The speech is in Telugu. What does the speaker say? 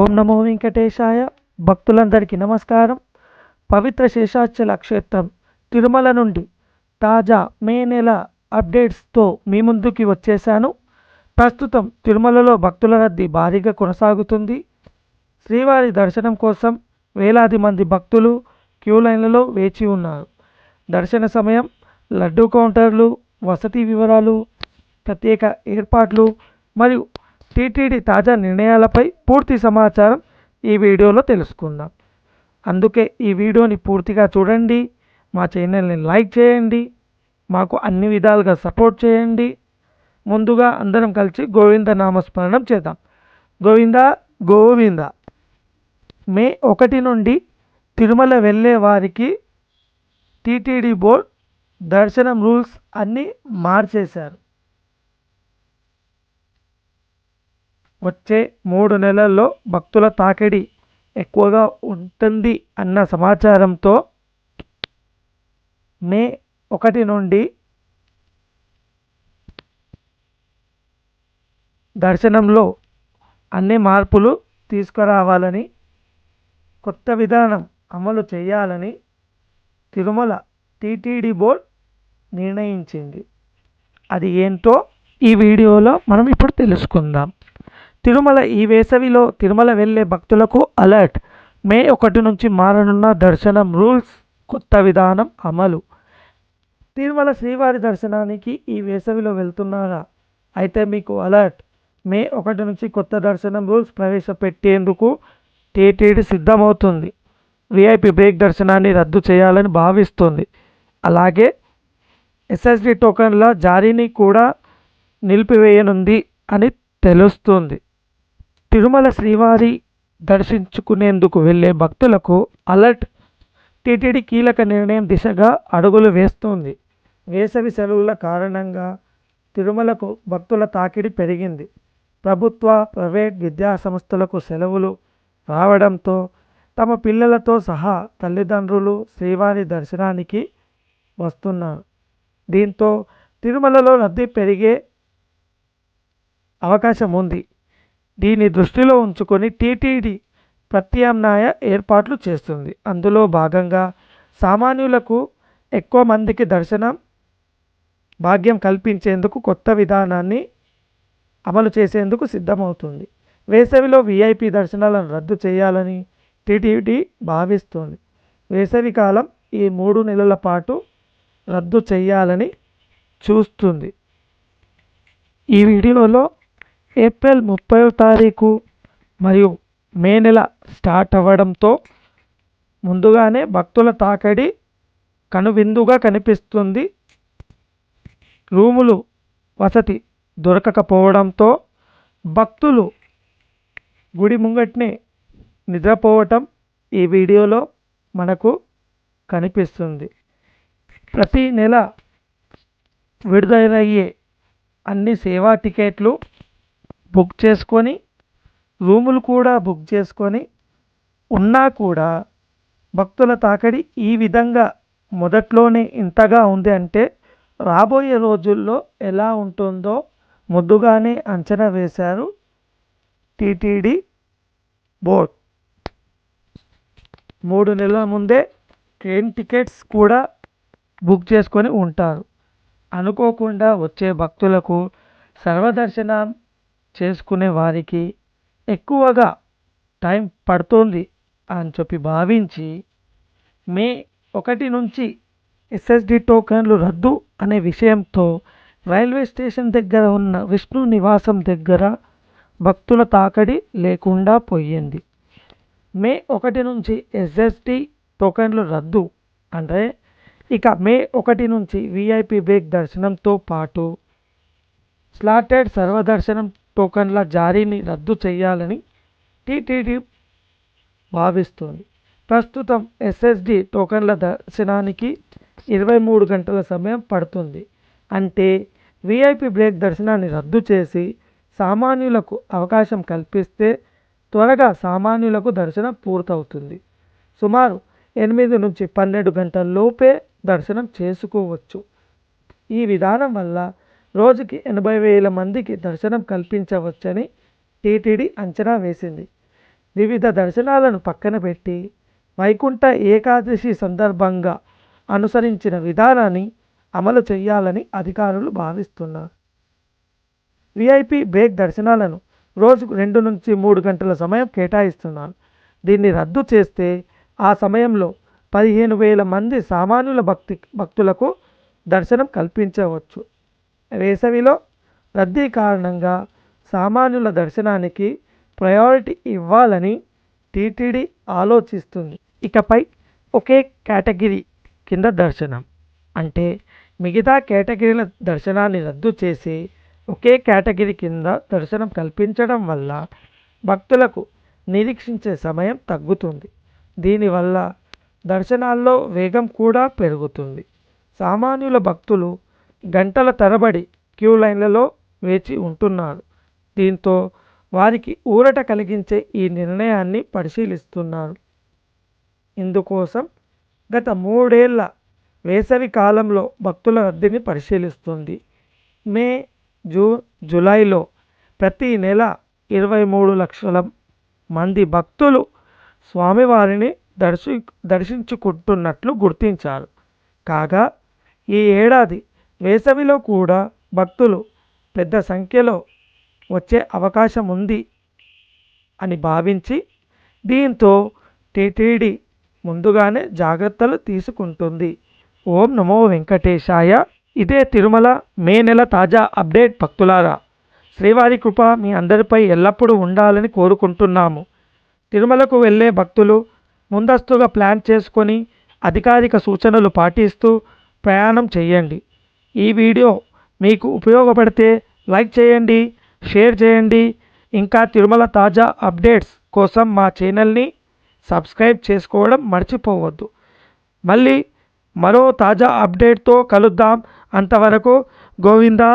ఓం నమో వెంకటేశాయ. భక్తులందరికీ నమస్కారం. పవిత్ర శేషాచల క్షేత్రం తిరుమల నుండి తాజా మే నెల అప్డేట్స్తో మీ ముందుకి వచ్చేశాను. ప్రస్తుతం తిరుమలలో భక్తుల రద్దీ భారీగా కొనసాగుతుంది. శ్రీవారి దర్శనం కోసం వేలాది మంది భక్తులు క్యూ లైన్లలో వేచి ఉన్నారు. దర్శన సమయం, లడ్డూ కౌంటర్లు, వసతి వివరాలు, ప్రత్యేక ఏర్పాట్లు మరియు టీటీడీ తాజా నిర్ణయాలపై పూర్తి సమాచారం ఈ వీడియోలో తెలుసుకుందాం. అందుకే ఈ వీడియోని పూర్తిగా చూడండి. మా ఛానల్ని లైక్ చేయండి. మాకు అన్ని విధాలుగా సపోర్ట్ చేయండి. ముందుగా అందరం కలిసి గోవింద నామస్మరణం చేద్దాం. గోవింద గోవింద. మే 1 నుండి తిరుమల వెళ్ళే వారికి టీటీడీ బోర్డ్ దర్శనం రూల్స్ అన్నీ మార్చేశారు. వచ్చే 3 నెలల్లో భక్తుల తాకిడి ఎక్కువగా ఉంటుంది అన్న సమాచారంతో మే 1 నుండి దర్శనంలో అన్ని మార్పులు తీసుకురావాలని, కొత్త విధానం అమలు చేయాలని తిరుమల టీటీడీ బోర్డ్ నిర్ణయించింది. అది ఏంటో ఈ వీడియోలో మనం ఇప్పుడు తెలుసుకుందాం. తిరుమల ఈ వేసవిలో తిరుమల వెళ్ళే భక్తులకు అలర్ట్. మే 1 నుంచి మారనున్న దర్శనం రూల్స్, కొత్త విధానం అమలు. తిరుమల శ్రీవారి దర్శనానికి ఈ వేసవిలో వెళ్తున్నారా? అయితే మీకు అలర్ట్. మే 1 నుంచి కొత్త దర్శనం రూల్స్ ప్రవేశపెట్టేందుకు టీటీడీ సిద్ధమవుతుంది. విఐపి బ్రేక్ దర్శనాన్ని రద్దు చేయాలని భావిస్తుంది. అలాగే ఎస్ఎస్డి టోకన్ల జారీని కూడా నిలిపివేయనుంది అని తెలుస్తుంది. తిరుమల శ్రీవారి దర్శించుకునేందుకు వెళ్ళే భక్తులకు అలర్ట్. టీటీడీ కీలక నిర్ణయం దిశగా అడుగులు వేస్తోంది. వేసవి సెలవుల కారణంగా తిరుమలకు భక్తుల తాకిడి పెరిగింది. ప్రభుత్వ, ప్రైవేట్ విద్యా సంస్థలకు సెలవులు రావడంతో తమ పిల్లలతో సహా తల్లిదండ్రులు శ్రీవారి దర్శనానికి వస్తున్నారు. దీంతో తిరుమలలో రద్దీ పెరిగే అవకాశం ఉంది. దీన్ని దృష్టిలో ఉంచుకొని టీటీడీ ప్రత్యామ్నాయ ఏర్పాట్లు చేస్తుంది. అందులో భాగంగా సామాన్యులకు ఎక్కువ మందికి దర్శనం భాగ్యం కల్పించేందుకు కొత్త విధానాన్ని అమలు చేసేందుకు సిద్ధమవుతుంది. వేసవిలో విఐపి దర్శనాలను రద్దు చేయాలని టీటీడీ భావిస్తోంది. వేసవి కాలం ఈ 3 నెలల పాటు రద్దు చేయాలని చూస్తుంది. ఈ వీడియోలో ఏప్రిల్ 30వ తారీఖు మరియు మే నెల స్టార్ట్ అవ్వడంతో ముందుగానే భక్తుల తాకిడి కనువిందుగా కనిపిస్తుంది. రూములు, వసతి దొరకకపోవడంతో భక్తులు గుడి ముంగట్నే నిద్రపోవటం ఈ వీడియోలో మనకు కనిపిస్తుంది. ప్రతి నెల విడుదలయ్యే అన్ని సేవా టికెట్లు బుక్ చేసుకొని, రూములు కూడా బుక్ చేసుకొని ఉన్నా కూడా భక్తుల తాకిడి ఈ విధంగా మొదట్లోనే ఇంతగా ఉంది అంటే రాబోయే రోజుల్లో ఎలా ఉంటుందో ముందుగానే అంచనా వేశారు టీటీడీ బోర్డ్. 3 నెలల ముందే ట్రైన్ టికెట్స్ కూడా బుక్ చేసుకొని ఉంటారు. అనుకోకుండా వచ్చే భక్తులకు సర్వదర్శనం చేసుకునే వారికి ఎక్కువగా టైం పడుతుంది అని చెప్పి భావించి మే 1 నుంచి ఎస్ఎస్డి టోకన్లు రద్దు అనే విషయంతో రైల్వే స్టేషన్ దగ్గర ఉన్న విష్ణు నివాసం దగ్గర భక్తుల తాకిడి లేకుండా పోయింది. మే 1 నుంచి ఎస్ఎస్డి టోకన్లు రద్దు అంటే ఇక మే 1 నుంచి విఐపి బ్రేక్ దర్శనంతో పాటు స్లాటెడ్ సర్వదర్శనం టోకన్ల జారీని రద్దు చేయాలని టీటీడీ భావిస్తోంది. ప్రస్తుతం ఎస్ఎస్డి టోకన్ల దర్శనానికి 23 గంటల సమయం పడుతుంది. అంటే విఐపి బ్రేక్ దర్శనాన్ని రద్దు చేసి సామాన్యులకు అవకాశం కల్పిస్తే త్వరగా సామాన్యులకు దర్శనం పూర్తవుతుంది. సుమారు 8 నుంచి 12 గంటల లోపే దర్శనం చేసుకోవచ్చు. ఈ విధానం వల్ల రోజుకి 80,000 మందికి దర్శనం కల్పించవచ్చని టీటీడీ అంచనా వేసింది. వివిధ దర్శనాలను పక్కన పెట్టి వైకుంఠ ఏకాదశి సందర్భంగా అనుసరించిన విధానాన్ని అమలు చేయాలని అధికారులు భావిస్తున్నారు. విఐపి బ్రేక్ దర్శనాలను రోజుకు 2 నుంచి 3 గంటల సమయం కేటాయిస్తున్నారు. దీన్ని రద్దు చేస్తే ఆ సమయంలో 15,000 మంది సామాన్యుల భక్తులకు దర్శనం కల్పించవచ్చు. వేసవిలో రద్దీ కారణంగా సామాన్యుల దర్శనానికి ప్రయారిటీ ఇవ్వాలని టీటీడీ ఆలోచిస్తుంది. ఇకపై ఒకే కేటగిరీ కింద దర్శనం అంటే మిగతా కేటగిరీల దర్శనాన్ని రద్దు చేసి ఒకే కేటగిరీ కింద దర్శనం కల్పించడం వల్ల భక్తులకు నిరీక్షించే సమయం తగ్గుతుంది. దీనివల్ల దర్శనాల్లో వేగం కూడా పెరుగుతుంది. సామాన్యుల భక్తులు గంటల తరబడి క్యూ లైన్లలో వేచి ఉంటున్నారు. దీంతో వారికి ఊరట కలిగించే ఈ నిర్ణయాన్ని పరిశీలిస్తున్నారు. ఇందుకోసం గత 3 ఏళ్ల వేసవి కాలంలో భక్తుల రద్దీని పరిశీలిస్తుంది. మే, జూన్, జూలైలో ప్రతి నెల 23 లక్షల మంది భక్తులు స్వామివారిని దర్శించుకుంటున్నట్లు గుర్తించారు. కాగా ఈ ఏడాది వేసవిలో కూడా భక్తులు పెద్ద సంఖ్యలో వచ్చే అవకాశం ఉంది అని భావించి దీంతో టీటీడీ ముందుగానే జాగ్రత్తలు తీసుకుంటుంది. ఓం నమో వెంకటేశాయ. ఇదే తిరుమల మే నెల తాజా అప్డేట్ భక్తులారా. శ్రీవారి కృప మీ అందరిపై ఎల్లప్పుడూ ఉండాలని కోరుకుంటున్నాము. తిరుమలకు వెళ్ళే భక్తులు ముందస్తుగా ప్లాన్ చేసుకొని అధికారిక సూచనలు పాటిస్తూ ప్రయాణం చేయండి. ఈ వీడియో మీకు ఉపయోగపడితే లైక్ చేయండి, షేర్ చేయండి. ఇంకా తిరుమల తాజా అప్డేట్స్ కోసం మా ఛానల్ని సబ్స్క్రైబ్ చేసుకోవడం మర్చిపోవద్దు. మళ్ళీ మరో తాజా అప్డేట్తో కలుద్దాం. అంతవరకు గోవిందా